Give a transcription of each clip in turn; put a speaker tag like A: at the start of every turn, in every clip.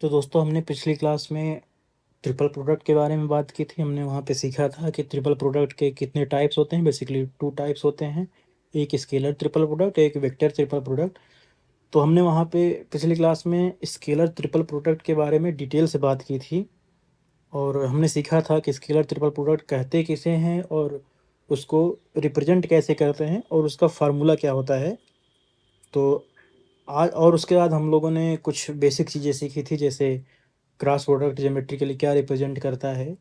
A: तो दोस्तों हमने पिछली क्लास में ट्रिपल प्रोडक्ट के बारे में बात की थी। हमने वहाँ पे सीखा था कि ट्रिपल प्रोडक्ट के कितने टाइप्स होते हैं। बेसिकली 2 टाइप्स होते हैं, एक स्केलर ट्रिपल प्रोडक्ट, एक वेक्टर ट्रिपल प्रोडक्ट। तो हमने वहाँ पे पिछली क्लास में स्केलर ट्रिपल प्रोडक्ट के बारे में डिटेल से बात की थी और हमने सीखा था कि स्केलर ट्रिपल प्रोडक्ट कहते किसे हैं और उसको रिप्रेजेंट कैसे करते हैं और उसका फार्मूला क्या होता है। तो आज और उसके बाद हम लोगों ने कुछ बेसिक चीज़ें सीखी थी, जैसे क्रॉस प्रोडक्ट ज्योमेट्रिकली क्या रिप्रेजेंट करता है,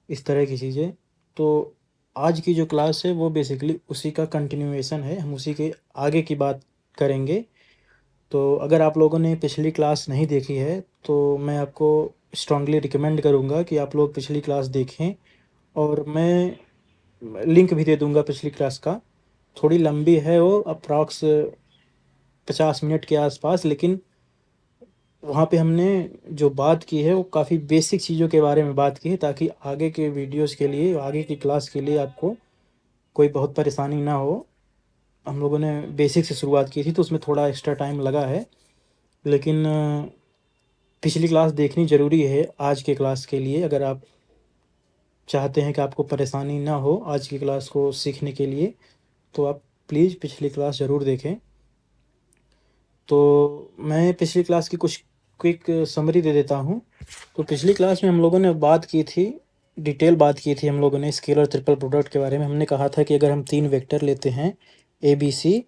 A: इस तरह की चीज़ें। तो आज की जो क्लास है वो बेसिकली उसी का कंटिन्यूएशन है, हम उसी के आगे की बात करेंगे। तो अगर आप लोगों ने पिछली क्लास नहीं देखी है तो मैं आपको स्ट्रांगली रिकमेंड करूँगा कि आप लोग पिछली क्लास देखें, और मैं लिंक भी दे दूँगा पिछली क्लास का। थोड़ी लंबी है वो, अप्रॉक्स 50 मिनट के आसपास, लेकिन वहाँ पे हमने जो बात की है वो काफ़ी बेसिक चीज़ों के बारे में बात की है, ताकि आगे के वीडियोस के लिए, आगे की क्लास के लिए आपको कोई बहुत परेशानी ना हो। हम लोगों ने बेसिक से शुरुआत की थी तो उसमें थोड़ा एक्स्ट्रा टाइम लगा है, लेकिन पिछली क्लास देखनी ज़रूरी है आज के क्लास के लिए। अगर आप चाहते हैं कि आपको परेशानी ना हो आज की क्लास को सीखने के लिए, तो आप प्लीज़ पिछली क्लास ज़रूर देखें। तो मैं पिछली क्लास की कुछ क्विक समरी दे देता हूँ। तो पिछली क्लास में हम लोगों ने बात की थी, डिटेल बात की थी हम लोगों ने स्केलर ट्रिपल प्रोडक्ट के बारे में। हमने कहा था कि अगर हम 3 वेक्टर लेते हैं ए बी सी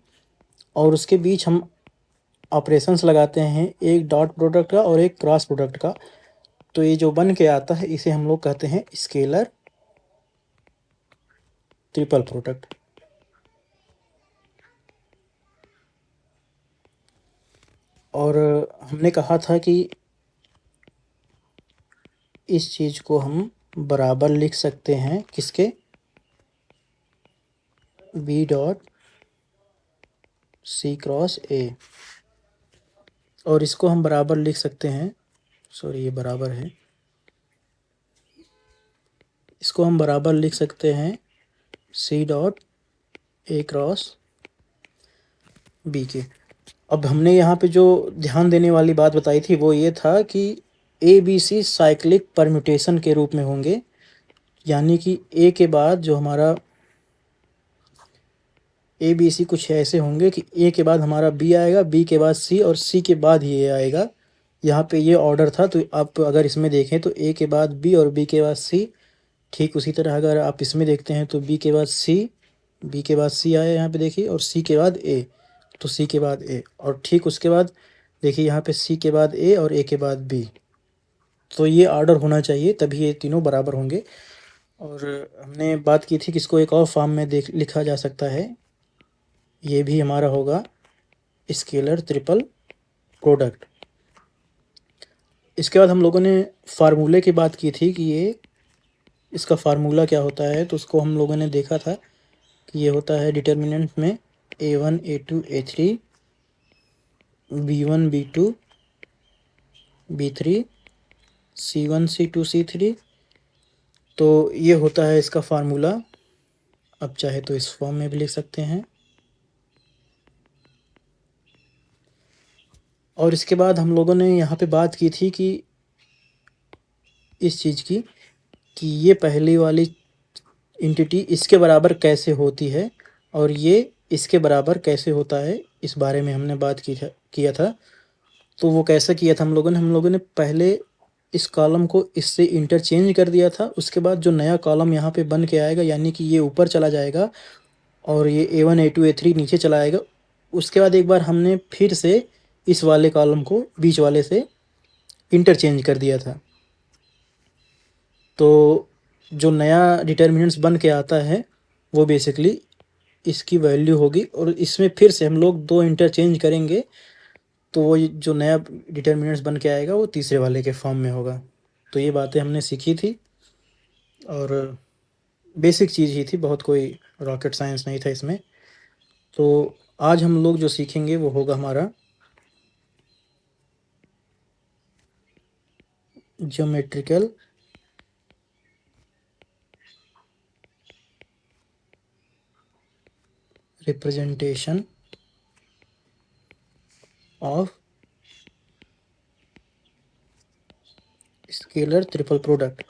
A: और उसके बीच हम ऑपरेशंस लगाते हैं, एक डॉट प्रोडक्ट का और एक क्रॉस प्रोडक्ट का, तो ये जो बन के आता है इसे हम लोग कहते हैं स्केलर ट्रिपल प्रोडक्ट। और हमने कहा था कि इस चीज़ को हम बराबर लिख सकते हैं किसके, b dot c cross a, और इसको हम बराबर लिख सकते हैं, सॉरी ये बराबर है, इसको हम बराबर लिख सकते हैं c dot a cross b के। अब हमने यहाँ पे जो ध्यान देने वाली बात बताई थी वो ये था कि a b c cyclic permutation के रूप में होंगे, यानी कि ए के बाद जो हमारा ए बी सी कुछ ऐसे होंगे कि ए के बाद हमारा बी आएगा, बी के बाद सी और सी के बाद ही ए आएगा। यहाँ पे ये ऑर्डर था, तो आप अगर इसमें देखें तो ए के बाद बी और बी के बाद सी। ठीक उसी तरह अगर आप इसमें देखते हैं तो बी के बाद सी, बी के बाद सी आया यहाँ पे देखिए, और सी के बाद ए, तो सी के बाद ए, और ठीक उसके बाद देखिए यहाँ पे सी के बाद ए और ए के बाद बी। तो ये ऑर्डर होना चाहिए, तभी ये तीनों बराबर होंगे। और हमने बात की थी कि इसको एक और फॉर्म में देख लिखा जा सकता है, ये भी हमारा होगा स्केलर ट्रिपल प्रोडक्ट। इसके बाद हम लोगों ने फार्मूले की बात की थी कि ये इसका फार्मूला क्या होता है, तो उसको हम लोगों ने देखा था कि ये होता है डिटर्मिनेंट में A1 A2 A3 B1 B2 B3 C1 C2 C3। तो ये होता है इसका फार्मूला। अब चाहे तो इस फॉर्म में भी लिख सकते हैं। और इसके बाद हम लोगों ने यहाँ पे बात की थी कि इस चीज़ की कि ये पहली वाली एंटिटी इसके बराबर कैसे होती है और ये इसके बराबर कैसे होता है, इस बारे में हमने बात किया था। तो वो कैसे किया था हम लोगों ने पहले इस कॉलम को इससे इंटरचेंज कर दिया था। उसके बाद जो नया कॉलम यहाँ पे बन के आएगा, यानी कि ये ऊपर चला जाएगा और ये A1 A2 A3 नीचे चला आएगा। उसके बाद एक बार हमने फिर से इस वाले कॉलम को बीच वाले से इंटरचेंज कर दिया था। तो जो नया डिटर्मिनेंट्स बन के आता है वो बेसिकली इसकी वैल्यू होगी, और इसमें फिर से हम लोग दो इंटरचेंज करेंगे तो वो जो नया डिटर्मिनेंट्स बन के आएगा वो तीसरे वाले के फॉर्म में होगा। तो ये बातें हमने सीखी थी और बेसिक चीज़ ही थी, बहुत कोई रॉकेट साइंस नहीं था इसमें। तो आज हम लोग जो सीखेंगे वो होगा हमारा geometrical representation of scalar triple product.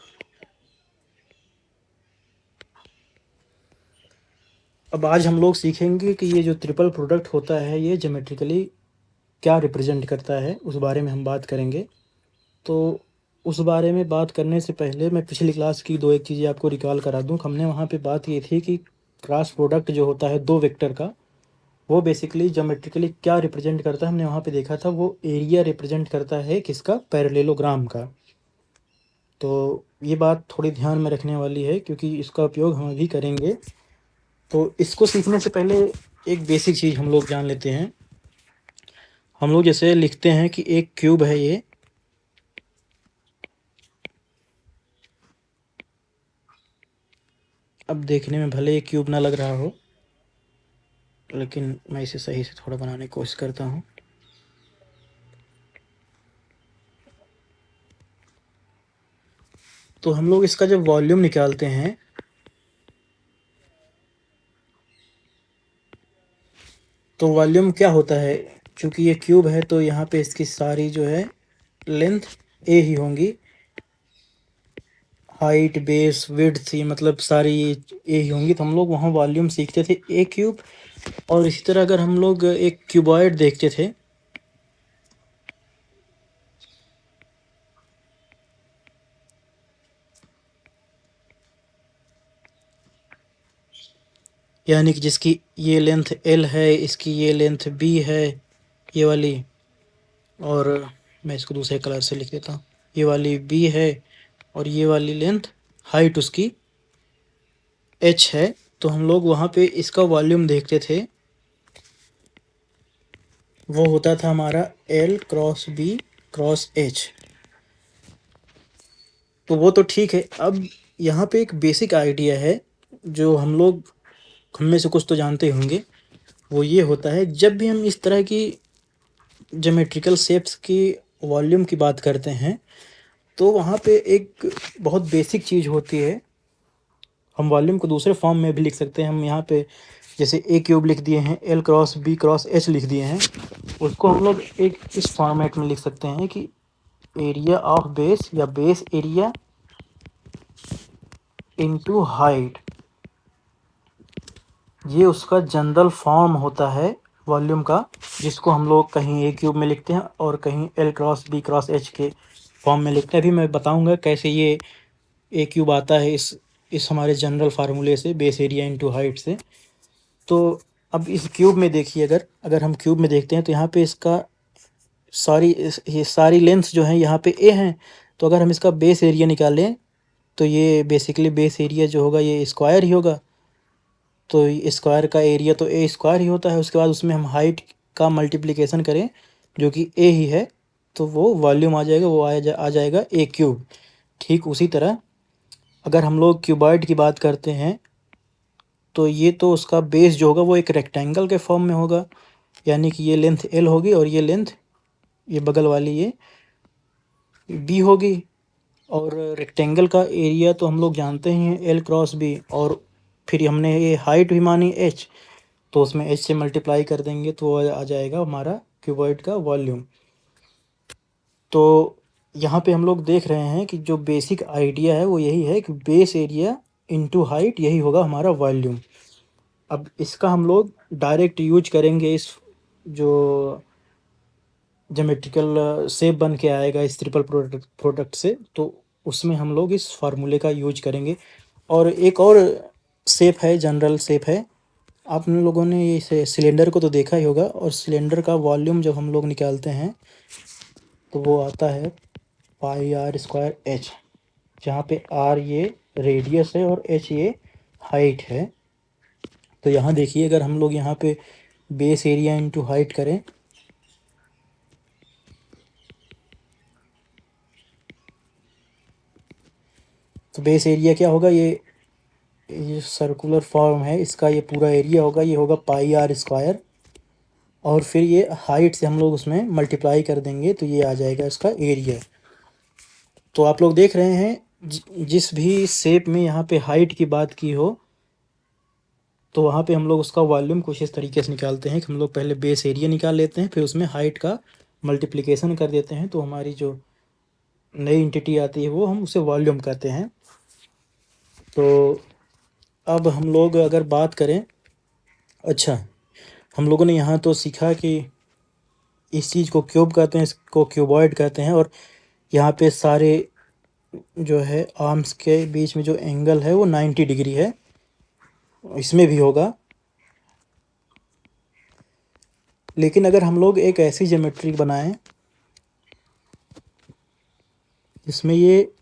A: अब आज हम लोग सीखेंगे कि ये जो ट्रिपल प्रोडक्ट होता है ये ज्योमेट्रिकली क्या रिप्रेजेंट करता है, उस बारे में हम बात करेंगे। तो उस बारे में बात करने से पहले मैं पिछली क्लास की दो एक चीज़ें आपको रिकॉल करा दूँ। हमने वहाँ पे बात की थी कि क्रॉस प्रोडक्ट जो होता है दो वेक्टर का, वो बेसिकली ज्योमेट्रिकली क्या रिप्रेजेंट करता है। हमने वहाँ पे देखा था वो एरिया रिप्रेजेंट करता है किसका, पैरेललोग्राम का। तो ये बात थोड़ी ध्यान में रखने वाली है क्योंकि इसका उपयोग हम अभी करेंगे। तो इसको सीखने से पहले एक बेसिक चीज़ हम लोग जान लेते हैं। हम लोग जैसे लिखते हैं कि एक क्यूब है ये, अब देखने में भले ये क्यूब ना लग रहा हो, लेकिन मैं इसे सही से थोड़ा बनाने की कोशिश करता हूँ। तो हम लोग इसका जब वॉल्यूम निकालते हैं तो वॉल्यूम क्या होता है, चूँकि ये क्यूब है तो यहाँ पे इसकी सारी जो है लेंथ ए ही होंगी, हाइट बेस विड्थ ये मतलब सारी ए ही होंगी। तो हम लोग वहाँ वॉल्यूम सीखते थे ए क्यूब। और इसी तरह अगर हम लोग एक क्यूबॉइड देखते थे, यानी कि जिसकी ये लेंथ एल है, इसकी ये लेंथ बी है, ये वाली, और मैं इसको दूसरे कलर से लिख देता हूँ, ये वाली बी है और ये वाली लेंथ हाइट उसकी एच है। तो हम लोग वहाँ पे इसका वॉल्यूम देखते थे, वो होता था हमारा l cross b cross h. तो वो तो ठीक है। अब यहाँ पे एक बेसिक आइडिया है जो हम में से कुछ तो जानते होंगे। वो ये होता है, जब भी हम इस तरह की ज्योमेट्रिकल शेप्स की वॉल्यूम की बात करते हैं तो वहाँ पे एक बहुत बेसिक चीज़ होती है। हम वॉल्यूम को दूसरे फॉर्म में भी लिख सकते हैं। हम यहाँ पे जैसे ए क्यूब लिख दिए हैं, l cross b cross h लिख दिए हैं, उसको हम लोग एक इस फॉर्मेट में लिख सकते हैं कि एरिया ऑफ बेस या बेस एरिया इनटू हाइट। ये उसका जनरल फॉर्म होता है वॉल्यूम का, जिसको हम लोग कहीं ए क्यूब में लिखते हैं और कहीं l cross b cross h के फॉर्म में लिखते हैं। अभी मैं बताऊंगा कैसे ये ए क्यूब आता है इस हमारे जनरल फार्मूले से, बेस एरिया इनटू हाइट से। तो अब इस क्यूब में देखिए, अगर हम क्यूब में देखते हैं तो यहाँ पे इसका ये सारी लेंथ जो है यहाँ पे ए हैं। तो अगर हम इसका बेस एरिया निकालें तो ये बेसिकली बेस एरिया जो होगा ये स्क्वायर ही होगा। तो स्क्वायर का एरिया तो ए स्क्वायर ही होता है। उसके बाद उसमें हम हाइट का मल्टीप्लिकेशन करें जो कि ए ही है, तो वो वॉल्यूम आ जाएगा, वो आ जाएगा ए क्यूब। ठीक उसी तरह अगर हम लोग क्यूबॉइड की बात करते हैं तो ये तो उसका बेस जो होगा वो एक रेक्टेंगल के फॉर्म में होगा, यानी कि ये लेंथ एल होगी और ये लेंथ, ये बगल वाली ये बी होगी। और रेक्टेंगल का एरिया तो हम लोग जानते ही हैं एल क्रॉस बी, और फिर हमने ये हाइट भी मानी एच, तो उसमें एच से मल्टीप्लाई कर देंगे तो आ जाएगा हमारा क्यूबॉइड का वॉल्यूम। तो यहाँ पे हम लोग देख रहे हैं कि जो बेसिक आइडिया है वो यही है कि बेस एरिया इनटू हाइट यही होगा हमारा वॉल्यूम। अब इसका हम लोग डायरेक्ट यूज करेंगे इस जो ज्योमेट्रिकल शेप बन के आएगा इस ट्रिपल प्रोडक्ट से, तो उसमें हम लोग इस फार्मूले का यूज करेंगे। और एक और शेप है, जनरल शेप है, आप लोगों ने इसे सिलेंडर को तो देखा ही होगा। और सिलेंडर का वॉल्यूम जब हम लोग निकालते हैं तो वो आता है पाई आर स्क्वायर एच, जहाँ पे आर ये रेडियस है और एच ये हाइट है। तो यहाँ देखिए, अगर हम लोग यहाँ पे बेस एरिया इंटू हाइट करें तो बेस एरिया क्या होगा, ये सर्कुलर फॉर्म है इसका, ये पूरा एरिया होगा, ये होगा पाई आर स्क्वायर, और फिर ये हाइट से हम लोग उसमें मल्टीप्लाई कर देंगे तो ये आ जाएगा इसका एरिया। तो आप लोग देख रहे हैं जिस भी शेप में यहाँ पे हाइट की बात की हो तो वहाँ पे हम लोग उसका वॉल्यूम कुछ इस तरीके से निकालते हैं कि हम लोग पहले बेस एरिया निकाल लेते हैं, फिर उसमें हाइट का मल्टीप्लिकेशन कर देते हैं, तो हमारी जो नई एंटिटी आती है वो हम उसे वॉल्यूम कहते हैं। तो अब हम लोग अगर बात करें, अच्छा, हम लोगों ने यहाँ तो सीखा कि इस चीज़ को क्यूब कहते हैं, इसको क्यूबॉइड कहते हैं, और यहाँ पे सारे जो है आर्म्स के बीच में जो एंगल है वो 90 डिग्री है, इसमें भी होगा। लेकिन अगर हम लोग एक ऐसी ज्योमेट्री बनाएं जिसमें ये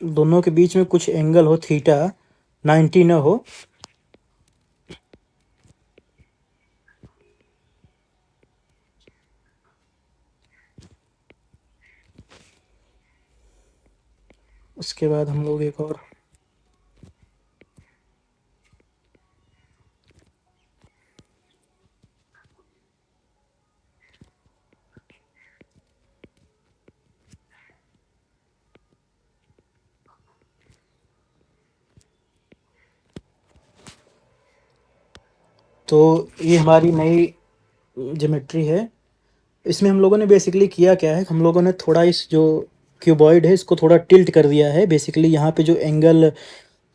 A: दोनों के बीच में कुछ एंगल हो, थीटा 90 ना हो, उसके बाद हम लोग एक और तो ये हमारी नई ज्योमेट्री है। इसमें हम लोगों ने बेसिकली किया क्या है, हम लोगों ने थोड़ा इस जो क्यूबॉइड है इसको थोड़ा टिल्ट कर दिया है। बेसिकली यहाँ पे जो एंगल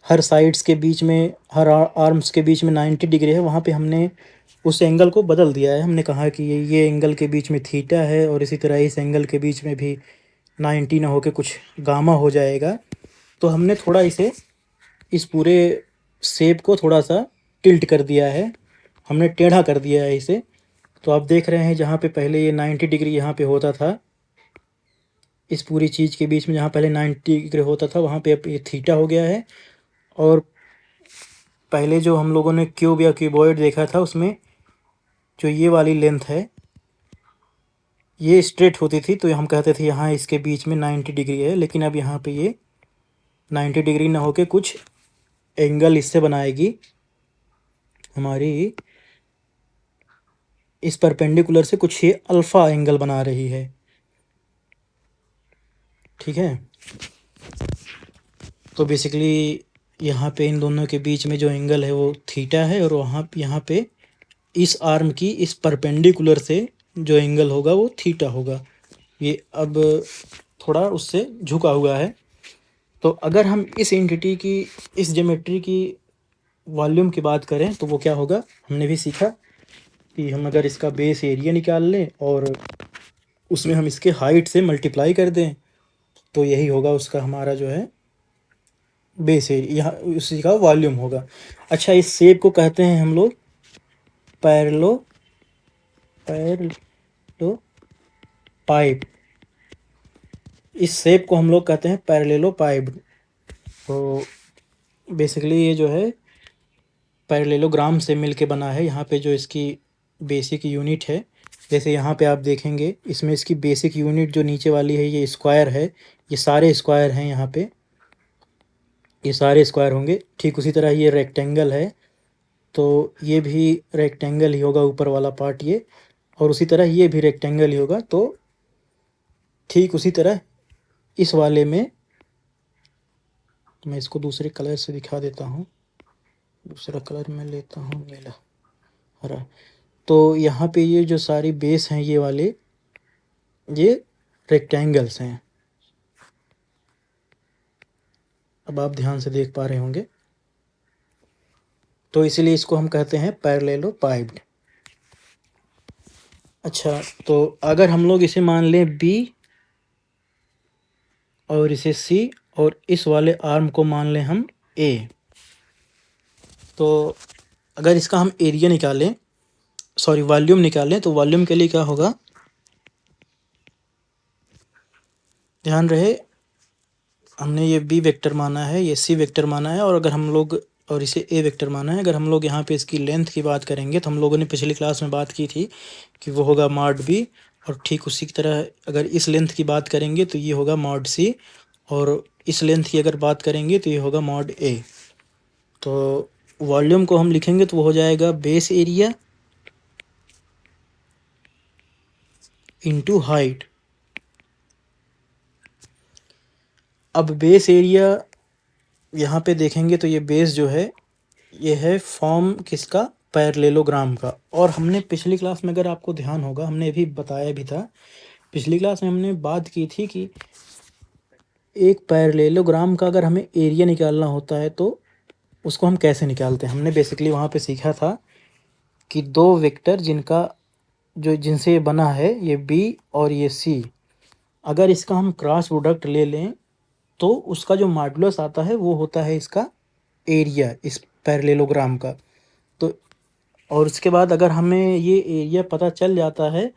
A: हर साइड्स के बीच में, हर आर्म्स के बीच में 90 डिग्री है, वहाँ पे हमने उस एंगल को बदल दिया है। हमने कहा कि ये एंगल के बीच में थीटा है, और इसी तरह इस एंगल के बीच में भी 90 ना होके कुछ गामा हो जाएगा। तो हमने थोड़ा इसे, इस पूरे शेप को थोड़ा सा टिल्ट कर दिया है, हमने टेढ़ा कर दिया है इसे। तो आप देख रहे हैं जहाँ पे पहले ये 90 डिग्री यहाँ पे होता था, इस पूरी चीज़ के बीच में जहाँ पहले 90 डिग्री होता था वहाँ पे अब ये थीटा हो गया है। और पहले जो हम लोगों ने क्यूब या क्यूबॉइड देखा था उसमें जो ये वाली लेंथ है ये स्ट्रेट होती थी, तो हम कहते थे यहाँ इसके बीच में 90 डिग्री है। लेकिन अब यहाँ पे ये 90 डिग्री ना होके कुछ एंगल इससे बनाएगी, हमारी इस परपेंडिकुलर से कुछ ये अल्फ़ा एंगल बना रही है। ठीक है, तो बेसिकली यहाँ पे इन दोनों के बीच में जो एंगल है वो थीटा है, और वहाँ यहाँ पे इस आर्म की इस परपेंडिकुलर से जो एंगल होगा वो थीटा होगा। ये अब थोड़ा उससे झुका हुआ है। तो अगर हम इस एंटिटी की, इस ज्योमेट्री की वॉल्यूम की बात करें तो वो क्या होगा, हमने भी सीखा कि हम अगर इसका बेस एरिया निकाल लें और उसमें हम इसके हाइट से मल्टीप्लाई कर दें तो यही होगा उसका हमारा जो है बेस एरिया, यहाँ उसी का वॉल्यूम होगा। अच्छा, इस शेप को कहते हैं हम लोग पैरेलो पाइप। इस शेप को हम लोग कहते हैं पैरेलेलोपाइप। तो बेसिकली ये जो है पैरेलेलोग्राम से मिलके बना है। यहाँ पे जो इसकी बेसिक यूनिट है, जैसे यहाँ पे आप देखेंगे इसमें इसकी बेसिक यूनिट जो नीचे वाली है ये स्क्वायर है, ये सारे स्क्वायर हैं यहाँ पे, ये सारे स्क्वायर होंगे। ठीक उसी तरह ये रेक्टेंगल है तो ये भी रेक्टेंगल ही होगा ऊपर वाला पार्ट ये, और उसी तरह ये भी रेक्टेंगल ही होगा। तो ठीक उसी तरह इस वाले में मैं इसको दूसरे कलर से दिखा देता हूँ, दूसरा कलर मैं लेता हूँ नीला हरा। तो यहाँ पे ये जो सारी बेस हैं ये वाले, ये रेक्टेंगल्स हैं। अब आप ध्यान से देख पा रहे होंगे, तो इसीलिए इसको हम कहते हैं पैरेलेलोपाइप्ड। अच्छा, तो अगर हम लोग इसे मान लें B और इसे C और इस वाले आर्म को मान लें हम A, तो अगर इसका हम एरिया निकालें, सॉरी वॉल्यूम निकालें, तो वॉल्यूम के लिए क्या होगा, ध्यान रहे हमने ये B वेक्टर माना है, ये C वेक्टर माना है, और अगर हम लोग और इसे A वेक्टर माना है। अगर हम लोग यहाँ पे इसकी लेंथ की बात करेंगे तो हम लोगों ने पिछली क्लास में बात की थी कि वो होगा मॉड B, और ठीक उसी की तरह अगर इस लेंथ की बात करेंगे तो ये होगा मॉड C, और इस लेंथ की अगर बात करेंगे तो ये होगा मॉड A। तो वॉल्यूम को हम लिखेंगे तो वो हो जाएगा बेस एरिया इंटू हाइट। अब बेस एरिया यहाँ पे देखेंगे तो ये बेस जो है ये है फॉर्म किसका, पैरेलेलोग्राम का। और हमने पिछली क्लास में, अगर आपको ध्यान होगा, हमने भी बताया भी था, पिछली क्लास में हमने बात की थी कि एक पैरेललोग्राम का अगर हमें एरिया निकालना होता है तो उसको हम कैसे निकालते हैं। हमने बेसिकली वहाँ पे सीखा था कि दो वेक्टर जिनसे ये बना है, ये बी और ये सी, अगर इसका हम क्रॉस प्रोडक्ट ले लें तो उसका जो मॉडुलस आता है वो होता है इसका एरिया, इस पैरेललोग्राम का। तो और उसके बाद अगर हमें ये एरिया पता चल जाता है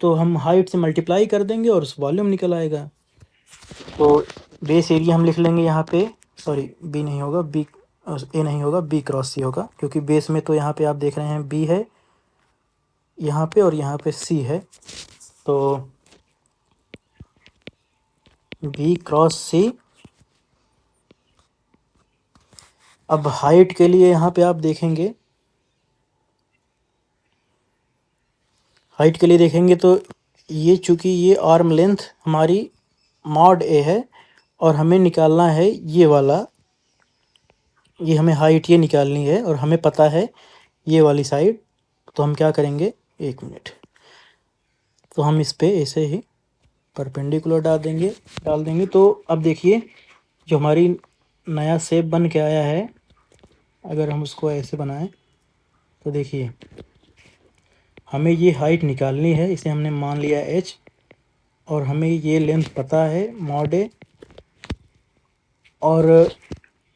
A: तो हम हाइट से मल्टीप्लाई कर देंगे और उस वॉल्यूम निकल आएगा। तो बेस एरिया हम लिख लेंगे यहाँ पे, सॉरी बी नहीं होगा, बी ए नहीं होगा, बी क्रॉस सी होगा, क्योंकि बेस में तो यहाँ पे आप देख रहे हैं बी है यहाँ पे और यहाँ पे सी है। तो बी क्रॉस सी। अब हाइट के लिए यहाँ पे आप देखेंगे, हाइट के लिए देखेंगे तो ये चूँकि ये आर्म लेंथ हमारी मॉड ए है और हमें निकालना है ये वाला, ये हमें हाइट ये निकालनी है और हमें पता है ये वाली साइड। तो हम क्या करेंगे, एक मिनट, तो हम इस पे ऐसे ही परपेंडिकुलर डाल देंगे। तो अब देखिए जो हमारी नया शेप बन के आया है, अगर हम उसको ऐसे बनाएं तो देखिए हमें ये हाइट निकालनी है, इसे हमने मान लिया h, और हमें ये लेंथ पता है मॉड ए, और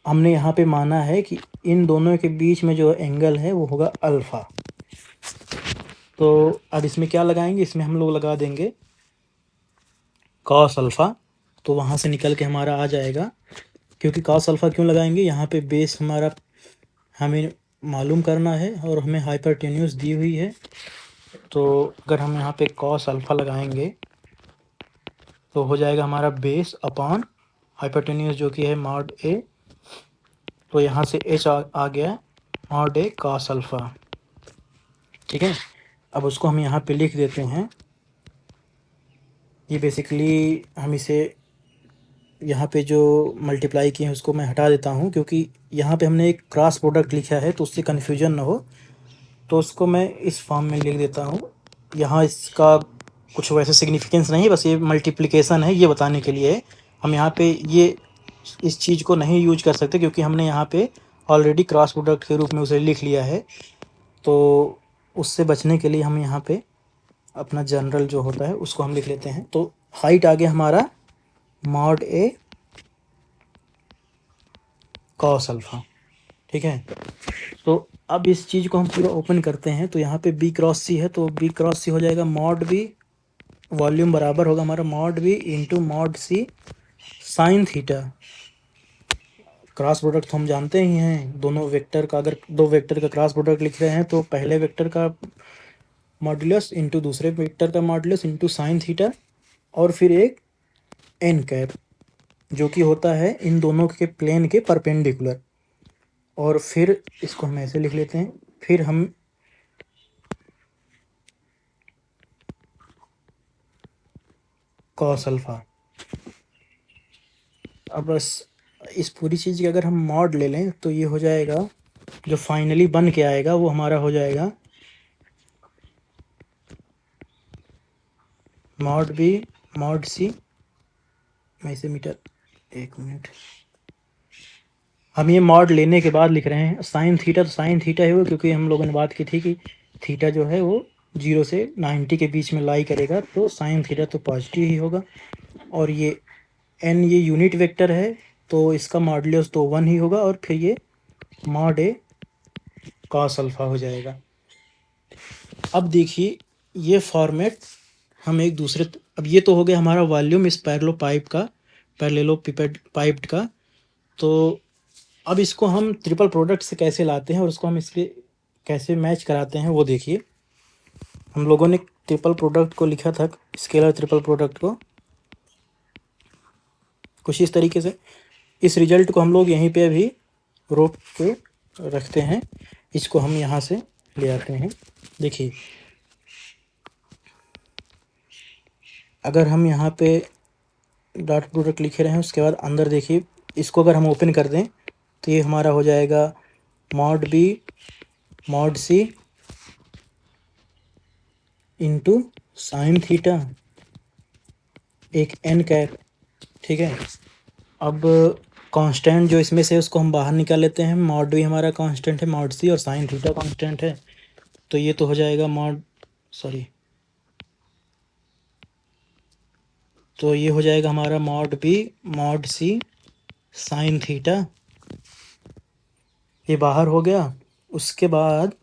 A: हमने यहाँ पे माना है कि इन दोनों के बीच में जो एंगल है वो होगा अल्फ़ा। तो अब इसमें क्या लगाएंगे, इसमें हम लोग लगा देंगे कॉस अल्फ़ा। तो वहाँ से निकल के हमारा आ जाएगा, क्योंकि कॉस अल्फ़ा क्यों लगाएंगे, यहाँ पे बेस हमारा हमें मालूम करना है और हमें हाइपरटेन्यूस दी हुई है। तो अगर हम यहाँ पे कॉस अल्फ़ा लगाएंगे तो हो जाएगा हमारा बेस अपॉन हाइपरटेन्यूस जो कि है मॉड ए। तो यहाँ से h आ गया मॉड ए कॉस अल्फ़ा। ठीक है, अब उसको हम यहाँ पे लिख देते हैं। ये बेसिकली हम इसे यहाँ पे जो मल्टीप्लाई किए हैं उसको मैं हटा देता हूँ, क्योंकि यहाँ पे हमने एक क्रॉस प्रोडक्ट लिखा है तो उससे कन्फ्यूजन ना हो। तो उसको मैं इस फॉर्म में लिख देता हूँ। यहाँ इसका कुछ वैसे सिग्निफिकेंस नहीं है, बस ये मल्टीप्लिकेशन है, ये बताने के लिए है। हम यहाँ पे ये इस चीज़ को नहीं यूज कर सकते क्योंकि हमने यहाँ पे ऑलरेडी क्रॉस प्रोडक्ट के रूप में उसे लिख लिया है। तो उससे बचने के लिए हम यहाँ पे अपना जनरल जो होता है उसको हम लिख लेते हैं। तो हाइट आ गया हमारा मॉड ए कॉस अल्फ़ा। ठीक है, तो अब इस चीज़ को हम पूरा ओपन करते हैं। तो यहाँ पे बी क्रॉस सी है, तो बी क्रॉस सी हो जाएगा मॉड बी, वॉल्यूम बराबर होगा हमारा मॉड बी इंटू मॉड सी साइन थीटा। क्रॉस प्रोडक्ट तो हम जानते ही हैं, दोनों वेक्टर का, अगर दो वेक्टर का क्रॉस प्रोडक्ट लिख रहे हैं तो पहले वेक्टर का मॉड्यूलस इंटू दूसरे वेक्टर का मॉड्यूलस इंटू साइन थीटा, और फिर एक एन कैप जो कि होता है इन दोनों के प्लेन के परपेंडिकुलर। और फिर इसको हम ऐसे लिख लेते हैं, फिर हम कॉस अल्फ़ा। अब बस इस पूरी चीज़ की अगर हम मॉड ले लें तो ये हो जाएगा, जो फाइनली बन के आएगा वो हमारा हो जाएगा मॉड बी मॉड सी। मैं इसे मीटर, एक मिनट, हम ये मॉड लेने के बाद लिख रहे हैं साइन थीटा। तो साइन थीटा ही होगा क्योंकि हम लोगों ने बात की थी कि थीटा जो है वो 0 से 90 के बीच में लाई करेगा, तो साइन थीटा तो पॉजिटिव ही होगा। और ये एन ये यूनिट वेक्टर है तो इसका मॉडुलस तो 1 ही होगा, और फिर ये मॉड ए कॉस अल्फ़ा हो जाएगा। अब देखिए ये फॉर्मेट हम एक दूसरे, अब ये तो हो गया हमारा वॉल्यूम इस पैरेललोपाइप्ड का। तो अब इसको हम ट्रिपल प्रोडक्ट से कैसे लाते हैं और उसको हम इसके कैसे मैच कराते हैं वो देखिए। हम लोगों ने ट्रिपल प्रोडक्ट को लिखा था, स्केलर ट्रिपल प्रोडक्ट को कुछ इस तरीके से। इस रिजल्ट को हम लोग यहीं पे अभी रोक के रखते हैं, इसको हम यहाँ से ले आते हैं। देखिए अगर हम यहाँ पे डॉट प्रोडक्ट लिखे रहे हैं, उसके बाद अंदर देखिए इसको अगर हम ओपन कर दें तो ये हमारा हो जाएगा mod B mod c into sine theta एक एन कैप। ठीक है, अब कांस्टेंट जो इसमें से उसको हम बाहर निकाल लेते हैं। मॉड भी हमारा कांस्टेंट है, मॉड सी, और साइन थीटा कांस्टेंट है। तो ये तो हो जाएगा तो ये हो जाएगा हमारा मॉड बी मॉड सी साइन थीटा, ये बाहर हो गया। उसके बाद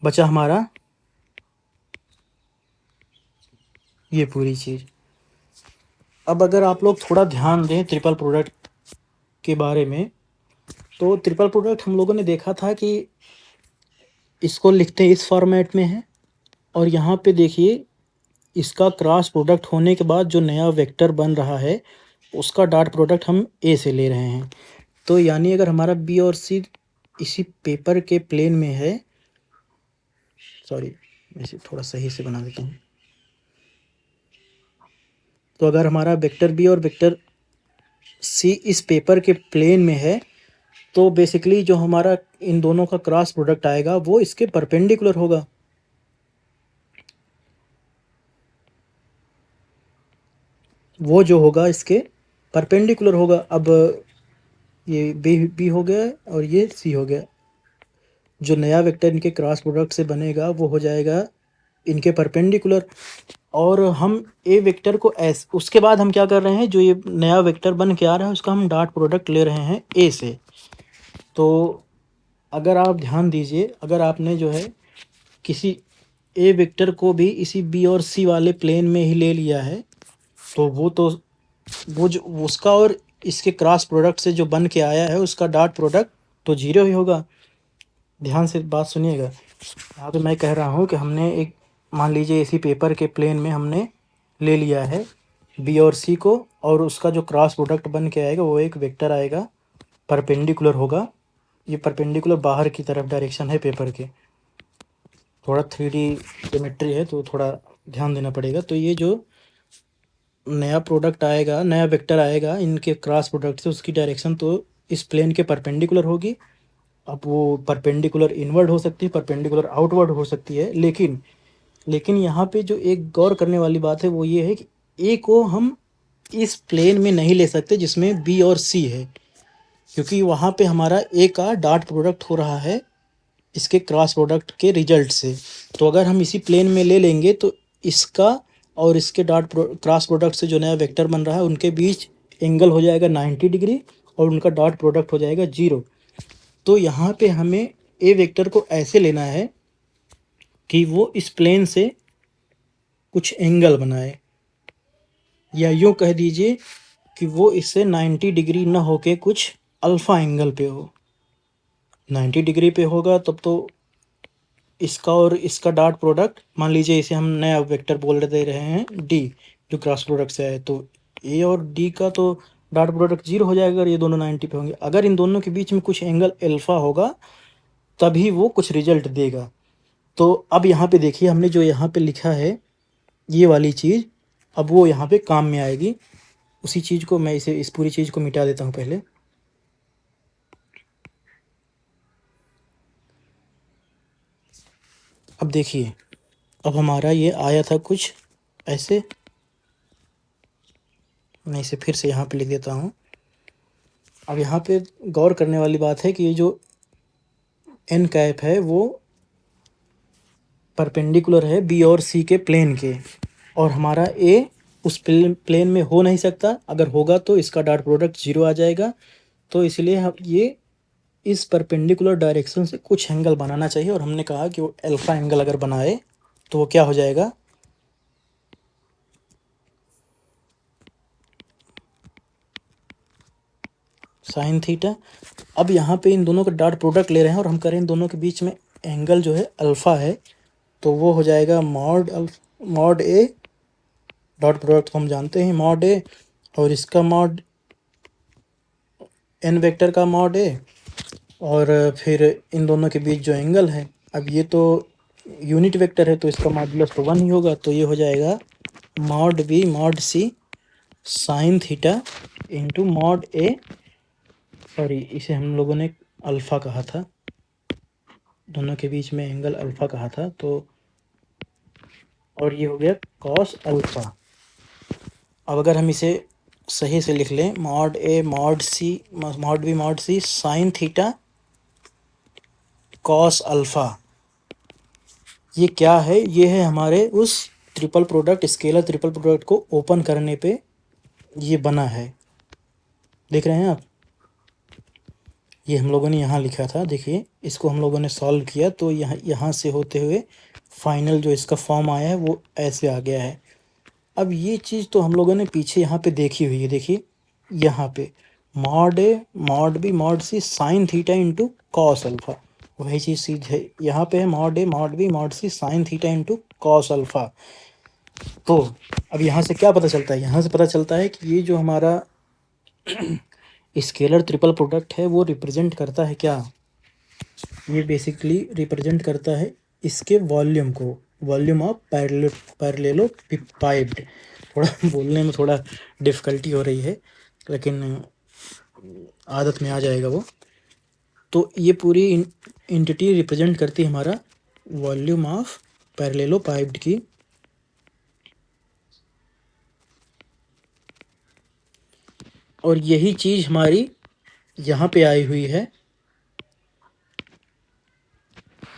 A: बचा हमारा ये पूरी चीज़। अब अगर आप लोग थोड़ा ध्यान दें ट्रिपल प्रोडक्ट के बारे में, तो ट्रिपल प्रोडक्ट हम लोगों ने देखा था कि इसको लिखते हैं इस फॉर्मेट में है, और यहाँ पे देखिए इसका क्रॉस प्रोडक्ट होने के बाद जो नया वेक्टर बन रहा है उसका डॉट प्रोडक्ट हम ए से ले रहे हैं। तो यानी अगर हमारा बी और सी इसी पेपर के प्लेन में है, सॉरी मैं इसे थोड़ा सही से बना देता हूँ। तो अगर हमारा वेक्टर बी और वेक्टर सी इस पेपर के प्लेन में है, तो बेसिकली जो हमारा इन दोनों का क्रॉस प्रोडक्ट आएगा वो इसके परपेंडिकुलर होगा। वो जो होगा इसके परपेंडिकुलर होगा। अब ये बी हो गया और ये सी हो गया। जो नया वेक्टर इनके क्रॉस प्रोडक्ट से बनेगा वो हो जाएगा इनके परपेंडिकुलर। और हम ए वेक्टर को एस, उसके बाद हम क्या कर रहे हैं, जो ये नया वेक्टर बन के आ रहा है उसका हम डॉट प्रोडक्ट ले रहे हैं ए से। तो अगर आप ध्यान दीजिए, अगर आपने जो है किसी ए वेक्टर को भी इसी बी और सी वाले प्लेन में ही ले लिया है, तो वो जो उसका और इसके क्रॉस प्रोडक्ट से जो बन के आया है उसका डॉट प्रोडक्ट तो जीरो ही होगा। ध्यान से बात सुनिएगा। यहाँ पे मैं कह रहा हूँ कि हमने एक, मान लीजिए इसी पेपर के प्लेन में हमने ले लिया है बी और सी को, और उसका जो क्रॉस प्रोडक्ट बन के आएगा वो एक वेक्टर आएगा, परपेंडिकुलर होगा। ये परपेंडिकुलर बाहर की तरफ डायरेक्शन है पेपर के। थोड़ा 3D ज्योमेट्री है तो थोड़ा ध्यान देना पड़ेगा। तो ये जो नया प्रोडक्ट आएगा, नया वेक्टर आएगा इनके क्रॉस प्रोडक्ट से, उसकी डायरेक्शन तो इस प्लेन के परपेंडिकुलर होगी। अब वो परपेंडिकुलर इनवर्ड हो सकती है, परपेंडिकुलर आउटवर्ड हो सकती है, लेकिन यहाँ पे जो एक गौर करने वाली बात है वो ये है कि ए को हम इस प्लेन में नहीं ले सकते जिसमें बी और सी है, क्योंकि वहाँ पे हमारा ए का डॉट प्रोडक्ट हो रहा है इसके क्रॉस प्रोडक्ट के रिजल्ट से। तो अगर हम इसी प्लेन में ले लेंगे तो इसका और इसके क्रॉस प्रोडक्ट से जो नया वेक्टर बन रहा है उनके बीच एंगल हो जाएगा 90 डिग्री और उनका डॉट प्रोडक्ट हो जाएगा 0। तो यहाँ पे हमें ए वेक्टर को ऐसे लेना है कि वो इस प्लेन से कुछ एंगल बनाए, या यूँ कह दीजिए कि वो इससे 90 डिग्री ना होके कुछ अल्फ़ा एंगल पे हो। 90 डिग्री पे होगा तब तो इसका और इसका डॉट प्रोडक्ट, मान लीजिए इसे हम नया वेक्टर बोल दे रहे हैं डी, जो क्रॉस प्रोडक्ट से है, तो ए और डी का तो डॉट प्रोडक्ट 0 हो जाएगा अगर ये दोनों 90 पे होंगे। अगर इन दोनों के बीच में कुछ एंगल अल्फ़ा होगा तभी वो कुछ रिजल्ट देगा। तो अब यहाँ पे देखिए हमने जो यहाँ पे लिखा है ये वाली चीज़, अब वो यहाँ पे काम में आएगी। उसी चीज़ को मैं इस पूरी चीज़ को मिटा देता हूँ पहले। अब देखिए, अब हमारा ये आया था कुछ ऐसे, मैं इसे फिर से यहाँ पे लिख देता हूँ। अब यहाँ पे गौर करने वाली बात है कि ये जो एन कैप है वो परपेंडिकुलर है बी और सी के प्लेन के, और हमारा ए उस प्लेन में हो नहीं सकता। अगर होगा तो इसका डॉट प्रोडक्ट 0 आ जाएगा। तो इसलिए हम ये इस परपेंडिकुलर डायरेक्शन से कुछ एंगल बनाना चाहिए, और हमने कहा कि वो अल्फ़ा एंगल अगर बनाए तो वो क्या हो जाएगा, साइन थीटा। अब यहाँ पे इन दोनों का डॉट प्रोडक्ट ले रहे हैं और हम करें इन दोनों के बीच में एंगल जो है अल्फ़ा है, तो वो हो जाएगा मॉड ए, डॉट प्रोडक्ट हम जानते हैं मॉड ए, और इसका मॉड एन वेक्टर का मॉड ए, और फिर इन दोनों के बीच जो एंगल है, अब ये तो यूनिट वेक्टर है तो इसका मॉडुलस तो 1 ही होगा। तो ये हो जाएगा mod B mod C sine theta into mod A, sorry इसे हम लोगों ने अल्फ़ा कहा था, दोनों के बीच में एंगल अल्फ़ा कहा था, तो और ये हो गया कॉस अल्फ़ा। अब अगर हम इसे सही से लिख लें, mod A mod C mod B mod C sine theta cos alpha. ये क्या है? ये है हमारे उस triple product, scalar triple product को ओपन करने पे ये बना है। देख रहे हैं आप? ये हम लोगों ने यहाँ लिखा था, देखिए इसको हम लोगों ने सॉल्व किया तो यहाँ से होते हुए फाइनल जो इसका फॉर्म आया है वो ऐसे आ गया है। अब ये चीज़ तो हम लोगों ने पीछे यहाँ पे देखी हुई है, देखिए यहाँ पे mod A mod B mod C sine theta into cos alpha, वही चीज़ सीधे यहाँ पे है, mod A mod B mod C sine theta into cos alpha. तो अब यहाँ से क्या पता चलता है? यहाँ से पता चलता है कि ये जो हमारा स्केलर ट्रिपल प्रोडक्ट है वो रिप्रेजेंट करता है क्या? ये बेसिकली रिप्रेजेंट करता है इसके वॉल्यूम को, वॉल्यूम ऑफ पैरेललोपाइप्ड। थोड़ा बोलने में थोड़ा डिफ़िकल्टी हो रही है, लेकिन आदत में आ जाएगा वो। तो ये पूरी एंटिटी रिप्रेजेंट करती है हमारा वॉल्यूम ऑफ पैरेललोपाइप्ड की। और यही चीज़ हमारी यहाँ पे आई हुई है।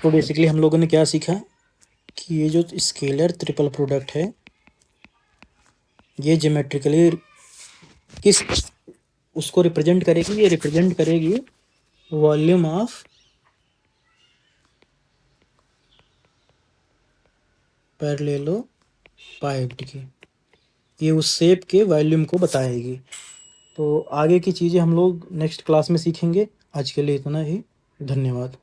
A: तो बेसिकली हम लोगों ने क्या सीखा कि ये जो स्केलर ट्रिपल प्रोडक्ट है ये ज्योमेट्रिकली किस उसको रिप्रेजेंट करेगी? ये रिप्रेजेंट करेगी वॉल्यूम ऑफ पैरेललोपाइप्ड की। ये उस शेप के वॉल्यूम को बताएगी। तो आगे की चीज़ें हम लोग नेक्स्ट क्लास में सीखेंगे। आज के लिए इतना ही, धन्यवाद।